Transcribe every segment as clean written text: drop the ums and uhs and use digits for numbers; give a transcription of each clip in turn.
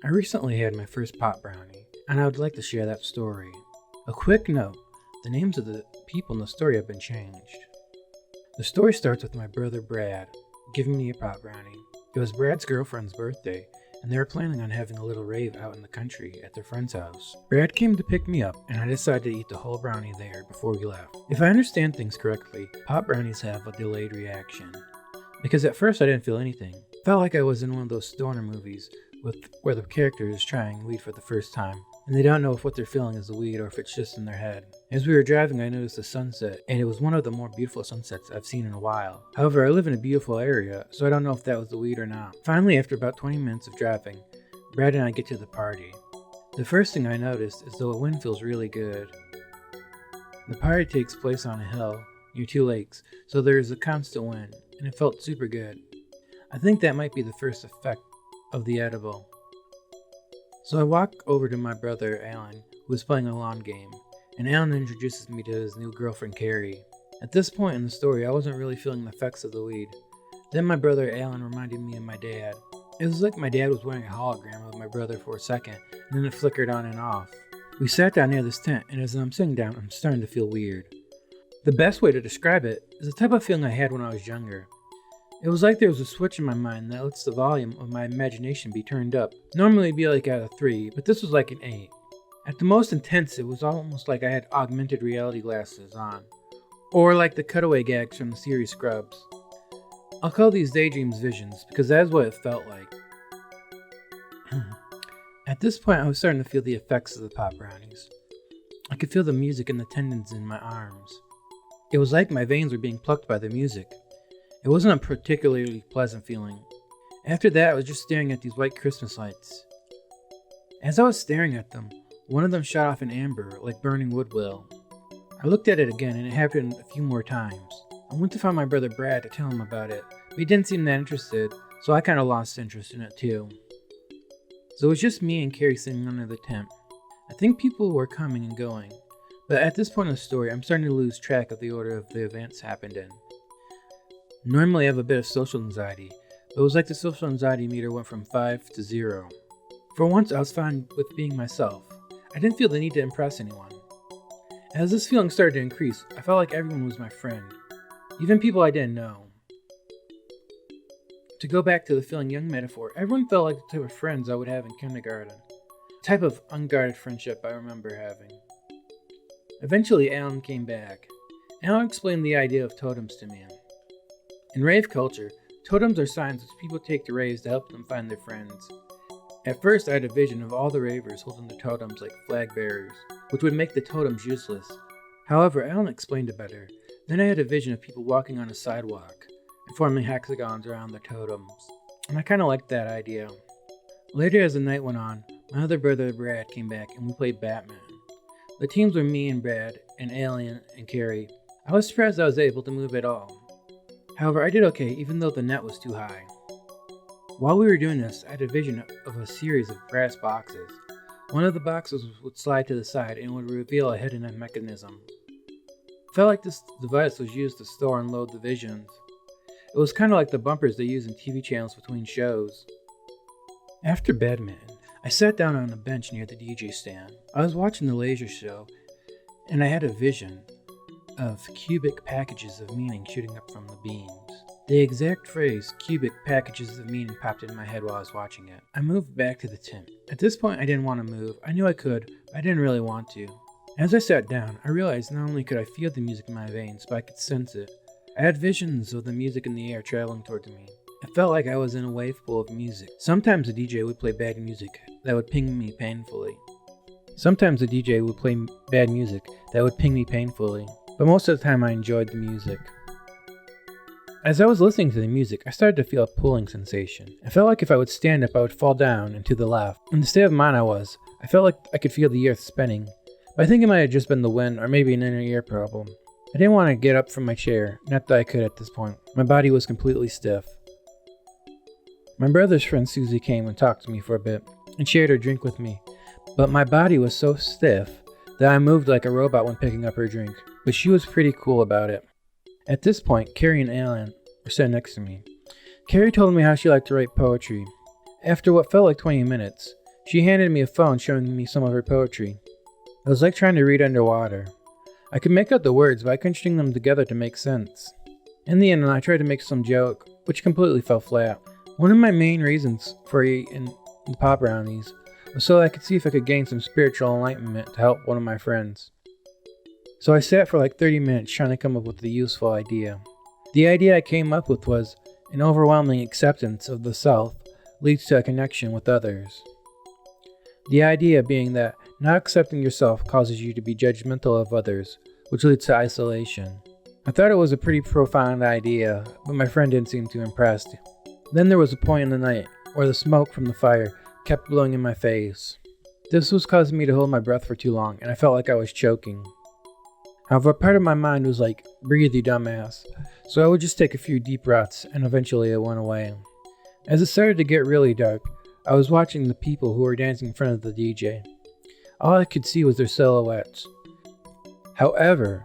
I recently had my first pot brownie, and I would like to share that story. A quick note, the names of the people in the story have been changed. The story starts with my brother Brad giving me a pot brownie. It was Brad's girlfriend's birthday, and they were planning on having a little rave out in the country at their friend's house. Brad came to pick me up, and I decided to eat the whole brownie there before we left. If I understand things correctly, pot brownies have a delayed reaction. Because at first I didn't feel anything. Felt like I was in one of those stoner movies where the character is trying weed for the first time, and they don't know if what they're feeling is the weed or if it's just in their head. As we were driving, I noticed a sunset, and it was one of the more beautiful sunsets I've seen in a while. However, I live in a beautiful area, so I don't know if that was the weed or not. Finally, after about 20 minutes of driving, Brad and I get to the party. The first thing I noticed is the wind feels really good. The party takes place on a hill near two lakes, so there is a constant wind, and it felt super good. I think that might be the first effect of the edible. So I walk over to my brother Alan, who is playing a lawn game, and Alan introduces me to his new girlfriend Carrie. At this point in the story, I wasn't really feeling the effects of the weed. Then my brother Alan reminded me of my dad. It was like my dad was wearing a hologram of my brother for a second, and then it flickered on and off. We sat down near this tent, and as I'm sitting down, I'm starting to feel weird. The best way to describe it is the type of feeling I had when I was younger. It was like there was a switch in my mind that lets the volume of my imagination be turned up. Normally it'd be like at a 3, but this was like an 8. At the most intense, it was almost like I had augmented reality glasses on. Or like the cutaway gags from the series Scrubs. I'll call these daydreams visions, because that's what it felt like. At this point, I was starting to feel the effects of the pot brownies. I could feel the music and the tendons in my arms. It was like my veins were being plucked by the music. It wasn't a particularly pleasant feeling. After that, I was just staring at these white Christmas lights. As I was staring at them, one of them shot off an amber, like burning wood will. I looked at it again, and it happened a few more times. I went to find my brother Brad to tell him about it, but he didn't seem that interested, so I kind of lost interest in it too. So it was just me and Carrie sitting under the tent. I think people were coming and going, but at this point in the story, I'm starting to lose track of the order of the events happened in. Normally I have a bit of social anxiety, but it was like the social anxiety meter went from 5 to 0. For once I was fine with being myself. I didn't feel the need to impress anyone. As this feeling started to increase, I felt like everyone was my friend, even people I didn't know. To go back to the feeling young metaphor, everyone felt like the type of friends I would have in kindergarten. The type of unguarded friendship I remember having. Eventually Alan came back. Alan explained the idea of totems to me. In rave culture, totems are signs which people take to raves to help them find their friends. At first I had a vision of all the ravers holding the totems like flag bearers, which would make the totems useless. However, Alan explained it better. Then I had a vision of people walking on a sidewalk and forming hexagons around their totems, and I kinda liked that idea. Later as the night went on, my other brother Brad came back and we played Batman. The teams were me and Brad, and Alien and Carrie. I was surprised I was able to move at all. However, I did okay even though the net was too high. While we were doing this, I had a vision of a series of brass boxes. One of the boxes would slide to the side and would reveal a hidden mechanism. It felt like this device was used to store and load the visions. It was kind of like the bumpers they use in TV channels between shows. After Badminton, I sat down on a bench near the DJ stand. I was watching the laser show, and I had a vision of cubic packages of meaning shooting up from the beams. The exact phrase, cubic packages of meaning, popped in my head while I was watching it. I moved back to the tent. At this point, I didn't want to move. I knew I could, but I didn't really want to. As I sat down, I realized not only could I feel the music in my veins, but I could sense it. I had visions of the music in the air traveling towards me. It felt like I was in a wave pool of music. Sometimes the DJ would play bad music that would ping me painfully. But most of the time I enjoyed the music. As I was listening to the music, I started to feel a pulling sensation. I felt like if I would stand up, I would fall down and to the left. In the state of mind I felt like I could feel the earth spinning. But I think it might have just been the wind or maybe an inner ear problem. I didn't want to get up from my chair, not that I could at this point. My body was completely stiff. My brother's friend Susie came and talked to me for a bit and shared her drink with me. But my body was so stiff that I moved like a robot when picking up her drink. But she was pretty cool about it. At this point, Carrie and Alan were sitting next to me. Carrie told me how she liked to write poetry. After what felt like 20 minutes, She handed me a phone showing me some of her poetry. It was like trying to read underwater. I could make out the words, but I couldn't string them together to make sense. In the end, I tried to make some joke, which completely fell flat. One of my main reasons for eating the pot brownies was so that I could see if I could gain some spiritual enlightenment to help one of my friends. So I sat for like 30 minutes trying to come up with a useful idea. The idea I came up with was an overwhelming acceptance of the self leads to a connection with others. The idea being that not accepting yourself causes you to be judgmental of others, which leads to isolation. I thought it was a pretty profound idea, but my friend didn't seem too impressed. Then there was a point in the night where the smoke from the fire kept blowing in my face. This was causing me to hold my breath for too long, and I felt like I was choking. However, part of my mind was like, breathe, you dumbass. So I would just take a few deep breaths, and eventually it went away. As it started to get really dark, I was watching the people who were dancing in front of the DJ. All I could see was their silhouettes. However,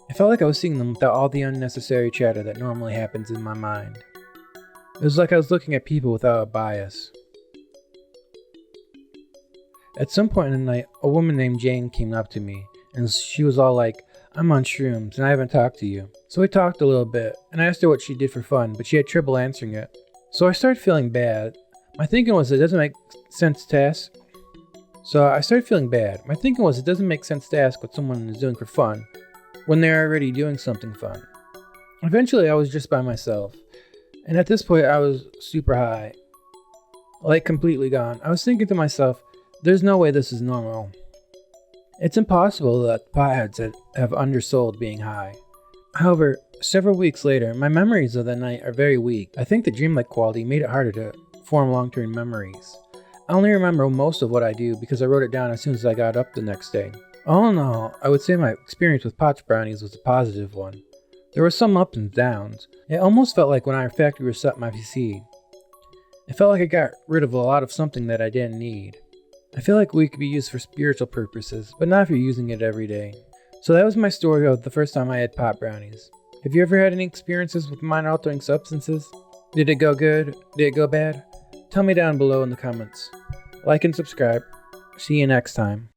I felt like I was seeing them without all the unnecessary chatter that normally happens in my mind. It was like I was looking at people without a bias. At some point in the night, a woman named Jane came up to me, and she was all like, I'm on shrooms, and I haven't talked to you. So we talked a little bit, and I asked her what she did for fun, but she had trouble answering it. So I started feeling bad. My thinking was it doesn't make sense to ask. My thinking was it doesn't make sense to ask what someone is doing for fun when they're already doing something fun. Eventually, I was just by myself, and at this point, I was super high, like completely gone. I was thinking to myself, there's no way this is normal. It's impossible that potheads have undersold being high. However, several weeks later, my memories of that night are very weak. I think the dreamlike quality made it harder to form long-term memories. I only remember most of what I do because I wrote it down as soon as I got up the next day. All in all, I would say my experience with pot brownies was a positive one. There were some ups and downs. It almost felt like when I factory reset my PC. It felt like I got rid of a lot of something that I didn't need. I feel like weed could be used for spiritual purposes, but not if you're using it every day. So that was my story of the first time I had pot brownies. Have you ever had any experiences with mind-altering substances? Did it go good? Did it go bad? Tell me down below in the comments. Like and subscribe. See you next time.